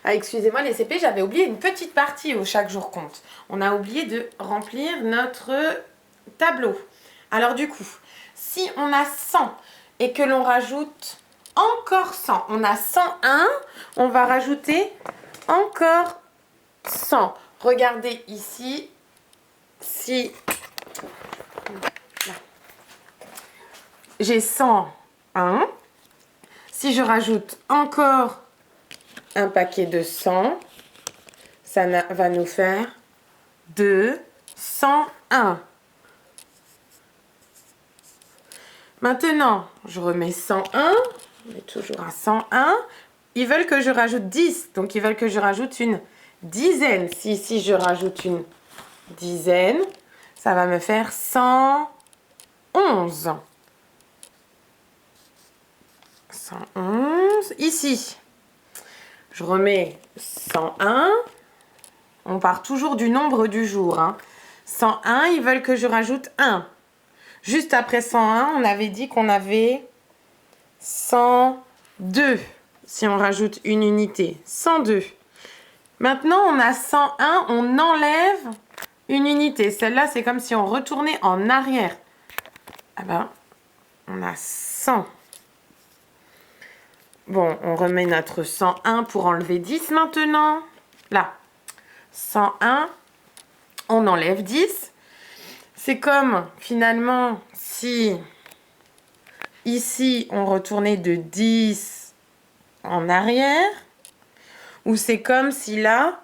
Ah, excusez-moi les CP, j'avais oublié une petite partie au chaque jour compte. On a oublié de remplir notre tableau. Alors du coup, si on a 100 et que l'on rajoute encore 100, on a 101, on va rajouter encore 100. Regardez ici, si j'ai 101, si je rajoute encore un paquet de 100, ça va nous faire 201. Maintenant, je remets 101, on est toujours à 101. Ils veulent que je rajoute 10, donc ils veulent que je rajoute une dizaine. Si ici je rajoute une dizaine, ça va me faire 111. 111. Ici, je remets 101. On part toujours du nombre du jour. 101, ils veulent que je rajoute 1. Juste après 101, on avait dit qu'on avait 102. Si on rajoute une unité, 102. Maintenant, on a 101, on enlève une unité. Celle-là, c'est comme si on retournait en arrière. Ah ben, on a 100. Bon, on remet notre 101 pour enlever 10 maintenant. Là, 101, on enlève 10. C'est comme, finalement, si ici, on retournait de 10 en arrière. Ou c'est comme si là,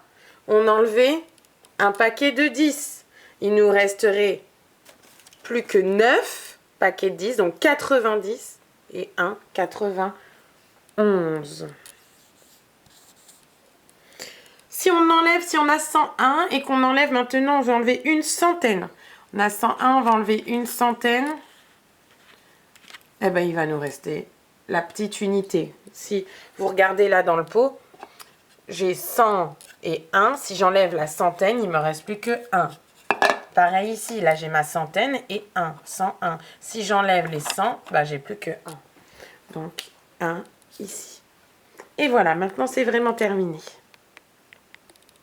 on enlevait un paquet de 10. Il nous resterait plus que 9 paquets de 10, donc 90 et 1, 91. Si on enlève, si on a 101 et qu'on enlève maintenant, on va enlever une centaine. On a 101, on va enlever une centaine. Eh bien, il va nous rester la petite unité. Si vous regardez là dans le pot, j'ai 100 et 1. Si j'enlève la centaine, il ne me reste plus que 1. Pareil ici, là j'ai ma centaine et 1, 101. Si j'enlève les 100, bah, j'ai plus que 1. Donc 1 ici. Et voilà, maintenant c'est vraiment terminé.